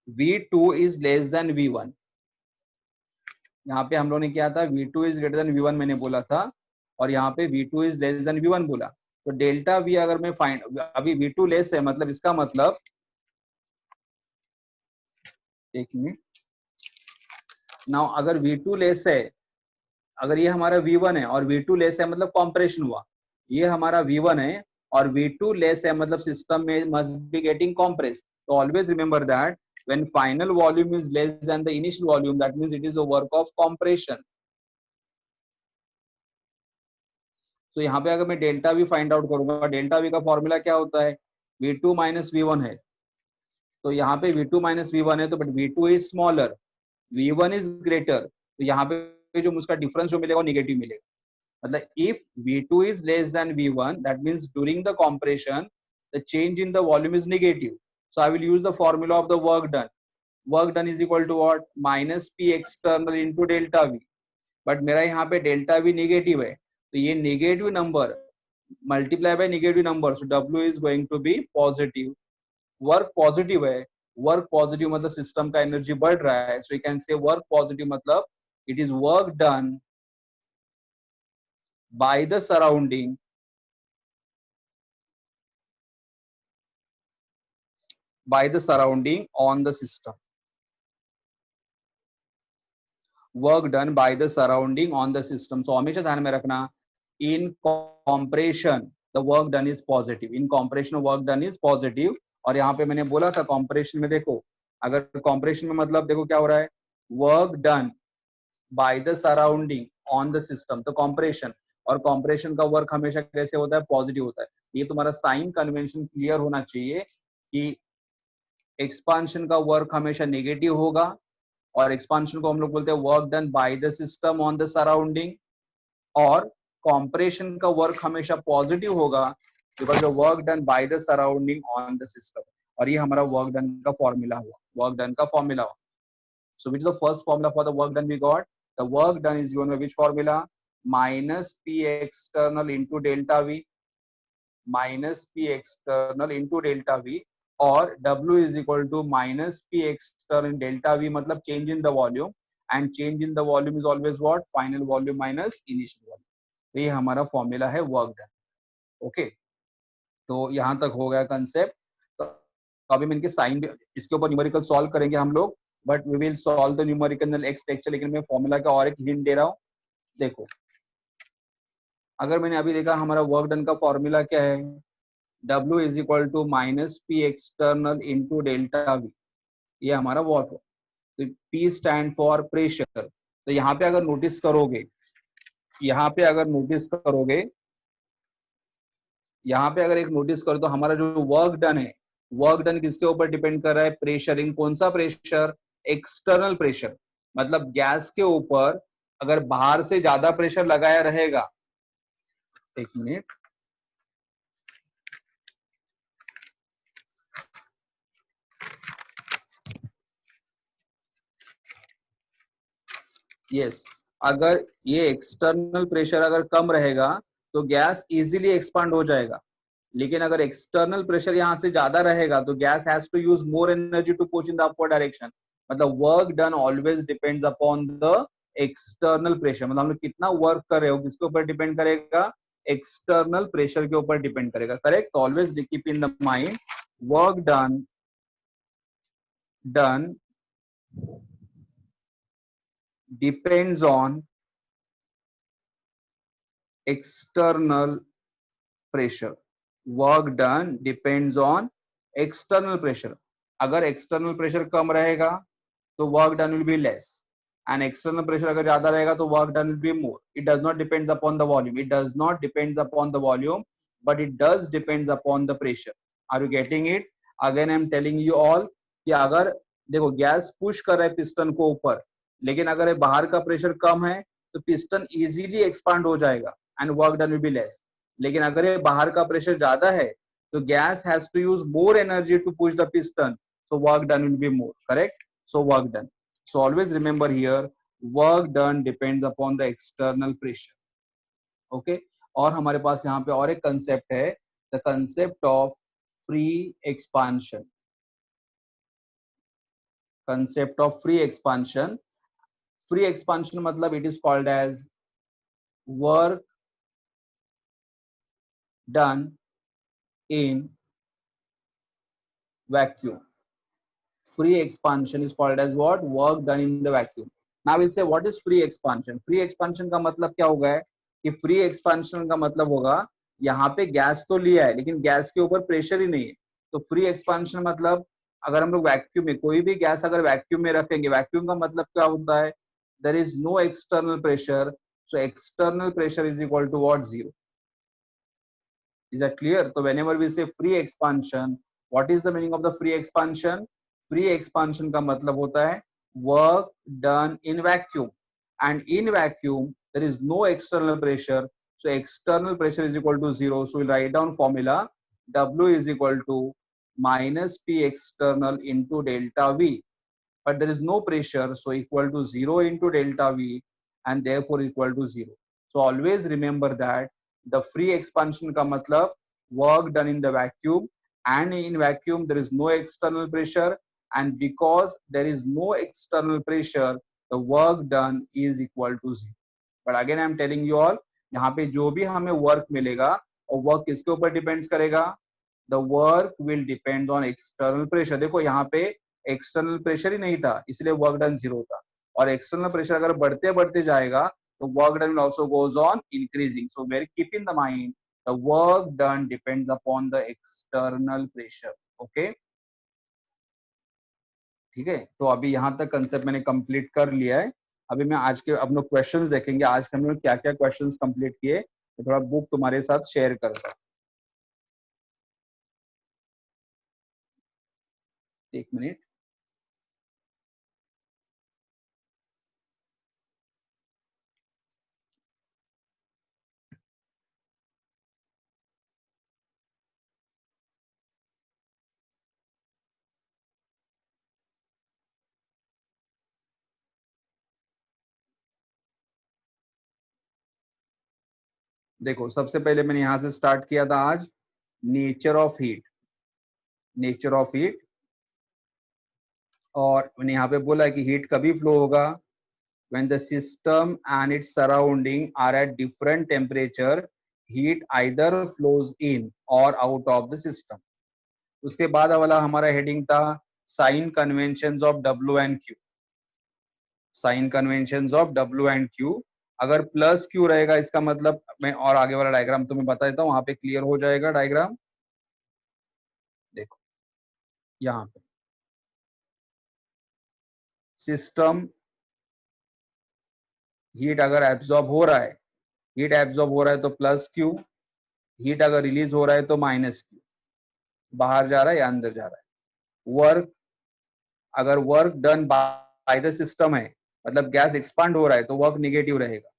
V2 is less than V1, यहाँ पे हम लोगों ने क्या था, V2 is greater than V1 मैंने बोला था, और यहाँ पे V2 is less than V1 बोला. तो डेल्टा V अगर मैं फाइंड, अभी V2 लेस है, मतलब इसका मतलब, एक मिनट, नाउ अगर V2 लेस है, अगर ये हमारा V1 है और V2 लेस है मतलब कॉम्प्रेशन हुआ, ये हमारा V1 है और V2 लेस है मतलब सिस्टम में मस्ट बी गेटिंग कॉम्प्रेस. तो always remember that when final volume is less than the initial volume, that means it is a work of compression. तो यहाँ पे अगर मैं डेल्टा V फाइंड आउट करूंगा, डेल्टा V का formula क्या होता है, V2 माइनस V1 है. तो यहाँ पे V2 माइनस V1 है, तो but V2 is smaller, V1 is greater, तो यहाँ पे जो उसका डिफरेंस जो मिलेगा वो नेगेटिव मिलेगा. मतलब if V2 is less than V1, that means during the compression the change in the volume is negative. So I will use the formula of the work done. Work done is equal to what? Minus P external into delta V. But मेरा यहाँ पे delta V negative है, तो ये negative number multiply by negative number, so W is going to be positive. Work positive है, work positive मतलब system का energy बढ़ रहा है, so you can say work positive मतलब it is work done by the surrounding on the system. Work done by the surrounding on the system. So हमेशा ध्यान में रखना, in compression the work done is positive. In compression work done is positive. और यहाँ पे मैंने बोला था compression में देखो, अगर compression में मतलब देखो क्या हो रहा है, work done by the surrounding on the system, तो compression, और compression का वर्क हमेशा कैसे होता है, पॉजिटिव होता है. ये तुम्हारा साइन कन्वेंशन क्लियर होना चाहिए कि एक्सपांशन का वर्क हमेशा नेगेटिव होगा, और एक्सपांशन को हम लोग बोलते हैं work done by the system on the surrounding, और कॉम्प्रेशन का वर्क हमेशा पॉजिटिव होगा because the work done by the surrounding on the system. और ये हमारा वर्क डन का फॉर्मूला हुआ, वर्क डन का फॉर्मूला हुआ. So which is the first formula for the work done we got, the work done is given by which formula, minus P external into delta V, minus P external into delta we, और W is equal to minus P external delta V मतलब change in the volume, and change in the volume is always what, final volume minus initial volume. तो ये हमारा formula है work done. Okay, तो यहाँ तक हो गया कंसेप्ट. तो अभी मैं इनके साइन इसके ऊपर न्यूमेरिकल सॉल्व करेंगे हम लोग, but we will solve the numerical next lecture. लेकिन मैं फॉर्मूला का और एक हिंट दे रहा हूँ. देखो, अगर मैंने अभी देखा हमारा वर्क डन का फॉर्मूला क्या है, W is equal to minus P external into delta V. ये हमारा वॉट हो. तो P स्टैंड फॉर प्रेशर. तो यहाँ पे अगर नोटिस करोगे, यहाँ पे अगर नोटिस करोगे, यहाँ पे अगर एक नोटिस करो तो हमारा जो वर्क डन है, वर्क डन किसके ऊपर डिपेंड कर रहा है, प्रेशर. इन कौन सा प्रेशर, एक्सटर्नल प्रेशर. मतलब गैस के ऊपर अगर बाहर से ज्यादा प्रेशर लगाया रहेगा, एक मिनट, यस, अगर ये एक्सटर्नल प्रेशर अगर कम रहेगा तो गैस इजीली एक्सपांड हो जाएगा. लेकिन अगर एक्सटर्नल प्रेशर यहाँ से ज्यादा रहेगा तो gas has to use more energy to push in the upward direction. मतलब work done always depends upon the external pressure. मतलब हम लोग कितना वर्क कर रहे हो किसके ऊपर डिपेंड करेगा, एक्सटर्नल प्रेशर के ऊपर डिपेंड करेगा. करेक्ट. तो always keep in the mind, work done depends on external pressure. Work done depends on external pressure. अगर external pressure कम रहेगा तो work done will be less, and external pressure अगर ज्यादा रहेगा तो work done will be more. It does not depends upon the volume. It does not depends upon the volume, but it does depends upon the pressure. Are you getting it? Again I am telling you all कि अगर देखो gas push कर रहा है piston को ऊपर, लेकिन अगर बाहर का प्रेशर कम है तो पिस्टन इजीली एक्सपांड हो जाएगा and work done will be less. लेकिन अगर ये बाहर का प्रेशर ज्यादा है So gas has to use more energy to push the piston. So work done will be more, correct? So work done. So always remember here, work done depends upon the external pressure. Okay? और हमारे पास यहाँ पे और एक concept है, the concept of free expansion. Concept of free expansion. Free expansion मतलब it is called as work done in vacuum. Free expansion is called as what? Work done in the vacuum. Now we'll say what is free expansion. Free expansion का मतलब क्या होगा है कि free expansion का मतलब होगा यहाँ पे गैस तो लिया है लेकिन गैस के ऊपर प्रेशर ही नहीं है. तो फ्री एक्सपांशन मतलब अगर हम लोग वैक्यूम में कोई भी गैस अगर वैक्यूम में रखेंगे, वैक्यूम का मतलब क्या होता है? There is no external pressure, so external pressure is equal to what? Zero. Is that clear? So whenever we say free expansion, what is the meaning of the free expansion? Free expansion का मतलब होता है work done in vacuum, and in vacuum there is no external pressure, so external pressure is equal to zero. So we'll write down formula W is equal to minus P external into delta V, but there is no pressure, so equal to 0 into delta V, and therefore equal to 0. So always remember that the free expansion का मतलब work done in the vacuum, and in vacuum there is no external pressure, and because there is no external pressure the work done is equal to 0. But again I am telling you all, यहाँ पे जो भी हमें work मिलेगा और work किसके ऊपर depends करेगा? The work will depend on external pressure. देखो यहाँ पे एक्सटर्नल प्रेशर ही नहीं था इसलिए वर्क डन जीरो था, और एक्सटर्नल प्रेशर अगर बढ़ते बढ़ते जाएगा तो work done will also goes on increasing. So very keep in the mind the work done depends upon the external pressure. Okay, ठीक है. तो अभी यहाँ तक कंसेप्ट मैंने कंप्लीट कर लिया है. अभी मैं आज के हम लोग क्वेश्चंस देखेंगे. आज हम लोग क्या क्या क्वेश्चंस कंप्लीट किए, तो थोड़ा बुक तुम्हारे साथ शेयर करता हूं. एक मिनट. देखो सबसे पहले मैंने यहां से स्टार्ट किया था आज nature of heat. Nature of heat, और मैंने यहाँ पे बोला कि हीट कभी फ्लो होगा when the system and its surrounding are at different temperature, heat either flows in or out of the system. उसके बाद वाला हमारा हेडिंग था sign conventions of W and Q. Sign conventions of W and Q. अगर plus Q रहेगा इसका मतलब, मैं और आगे वाला डायग्राम तुम्हें बता देता हूँ, वहां पे क्लियर हो जाएगा डायग्राम. देखो यहाँ पे सिस्टम हीट अगर एब्जॉर्ब हो रहा है, हीट एब्जॉर्ब हो रहा है तो प्लस क्यू, हीट अगर रिलीज हो रहा है तो माइनस क्यू. बाहर जा रहा है या अंदर जा रहा है. वर्क, अगर work done by the system है मतलब गैस एक्सपांड हो रहा है तो वर्क नेगेटिव रहेगा,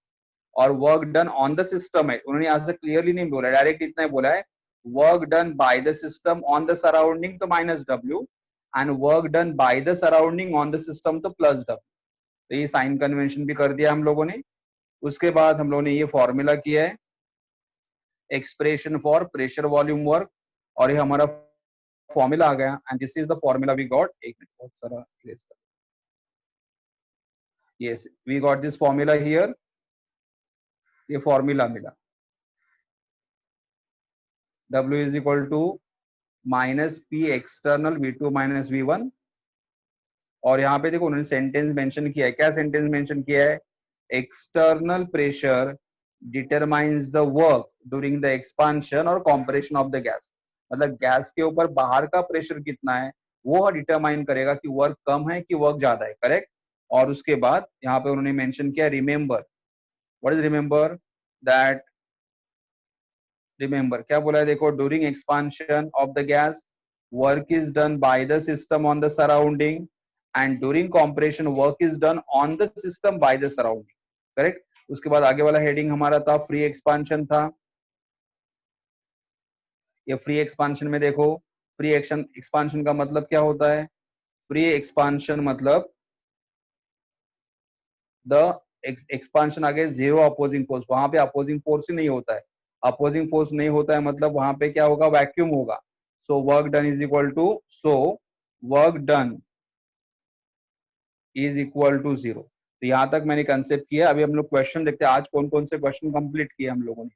और work done on the system है, उन्होंने यहां से क्लियरली नहीं बोला, डायरेक्ट इतना ही बोला है work done by the system on the surrounding तो minus W, and work done by the surrounding on the system तो प्लस डब्ल्यू. तो ये साइन कन्वेंशन भी कर दिया हम लोगों ने. उसके बाद हम लोगों ने ये फॉर्मूला किया है expression for pressure volume work, और ये हमारा फॉर्मूला आ गया, and this is the formula we got. एक मिनट बहुत सारा प्लेस कर. Yes, we got this formula here. ये फॉर्मूला मिला W is equal to minus P external V2 minus V1. और यहाँ पे देखो उन्होंने सेंटेंस मेंशन किया है. क्या सेंटेंस मेंशन किया है? External pressure determines the work during the expansion और कॉम्प्रेशन ऑफ द गैस. मतलब गैस के ऊपर बाहर का प्रेशर कितना है वो डिटरमाइन करेगा कि वर्क कम है कि वर्क ज्यादा है. करेक्ट. और उसके बाद यहाँ पे उन्होंने मेंशन किया remember. What is remember? That remember क्या बोला है देखो, during expansion of the gas work is done by the system on the surrounding, and during compression work is done on the system by the surrounding. Correct. उसके बाद आगे वाला heading हमारा था फ्री एक्सपांशन था. ये फ्री एक्सपांशन में देखो, फ्री एक्सपांशन का मतलब क्या होता है? फ्री एक्सपांशन मतलब द एक्सपांशन आगे जीरो अपोजिंग फोर्स, वहां पे अपोजिंग फोर्स ही नहीं होता है। अपोजिंग फोर्स नहीं होता है मतलब वहां पे क्या होगा? वैक्यूम होगा। So work done is equal to, so work done is equal to zero. तो यहां तक मैंने कंसेप्ट किया। अभी हम लोग क्वेश्चन देखते हैं, आज कौन कौन से क्वेश्चन कंप्लीट किए हम लोगों ने।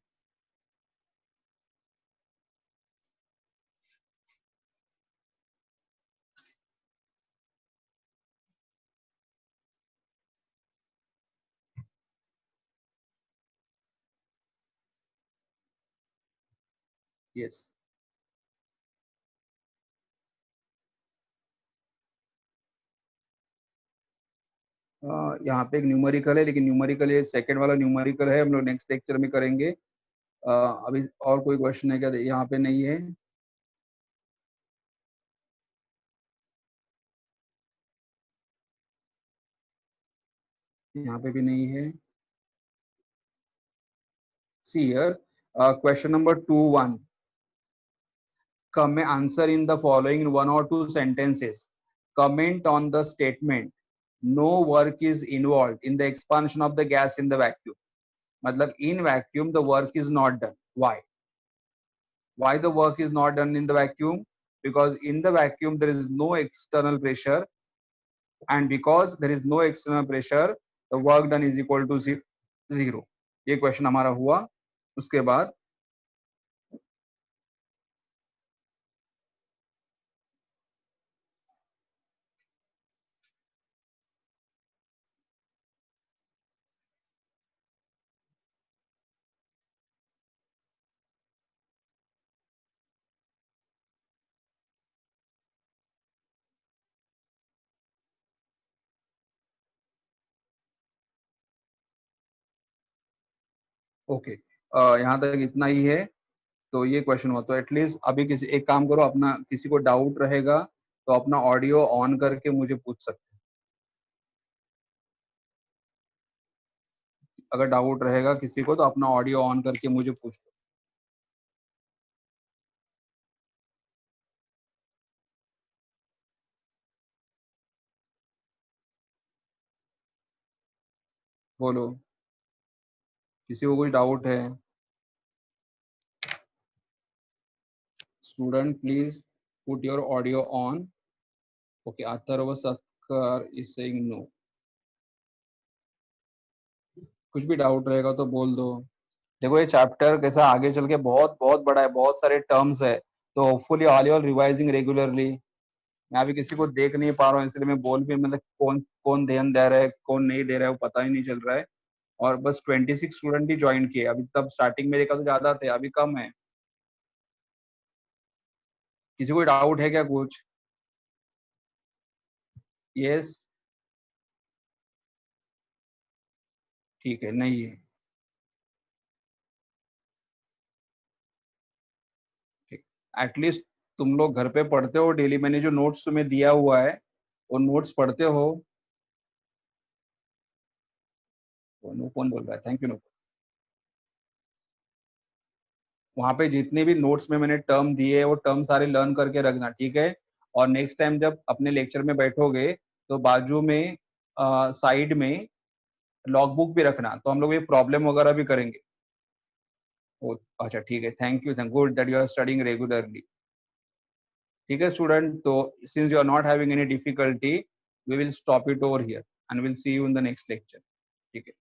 यस, यहाँ पे एक न्यूमेरिकल है, लेकिन न्यूमेरिकल ये सेकंड वाला न्यूमेरिकल है, हम लोग नेक्स्ट लेक्चर में करेंगे। अभी और कोई क्वेश्चन है क्या? यहाँ पे नहीं है। यहाँ पे भी नहीं है। See here, question number 2-1, come answer in the following one or two sentences. Comment on the statement no work is involved in the expansion of the gas in the vacuum. मतलब in vacuum the work is not done. Why the work is not done in the vacuum? Because in the vacuum there is no external pressure, and because there is no external pressure the work done is equal to zero. ये question हमारा हुआ। उसके बाद okay, यहाँ तक इतना ही है। तो ये क्वेश्चन हुआ। तो एटलीस्ट अभी किसी एक काम करो, अपना किसी को डाउट रहेगा तो अपना ऑडियो ऑन करके मुझे पूछ सकते हैं। अगर डाउट रहेगा किसी को तो अपना ऑडियो ऑन करके मुझे पूछ लो। बोलो, किसी को कुछ डाउट है? Student please put your audio on. Okay, Atharva सत्कार इज सेइंग नो। कुछ भी डाउट रहेगा तो बोल दो। देखो ये चैप्टर कैसा आगे चल के बहुत बहुत बड़ा है, बहुत सारे टर्म्स है। तो hopefully all you are revising regularly. मैं अभी किसी को देख नहीं पा रहा हूँ, इसलिए मैं बोल भी मतलब कौन कौन ध्यान दे रहा है कौन नहीं दे रहा है वो पता ही नहीं चल रहा है। और बस 26 स्टूडेंट ही ज्वाइन किए अभी, तब स्टार्टिंग में देखा तो ज्यादा थे, अभी कम है। किसी को डाउट है क्या कुछ? यस, ठीक है, नहीं है, ठीक। एटलीस्ट तुम लोग घर पे पढ़ते हो डेली, मैंने जो नोट्स तुम्हें दिया हुआ है वो नोट्स पढ़ते हो? नो कौन बोल रहा है? Thank you know. वहां पे जितने भी नोट्स में मैंने टर्म दिए है वो टर्म सारे लर्न करके रखना, ठीक है? और नेक्स्ट टाइम जब अपने लेक्चर में बैठोगे तो बाजू में साइड में लॉग बुक भी रखना, तो हम लोग ये प्रॉब्लम वगैरह भी करेंगे। ओ, अच्छा ठीक है, thank you, thank good that you are studying regularly. ठीक है स्टूडेंट, तो since you are not having any difficulty we will stop it over here and will see you in the next lecture. ठीक है।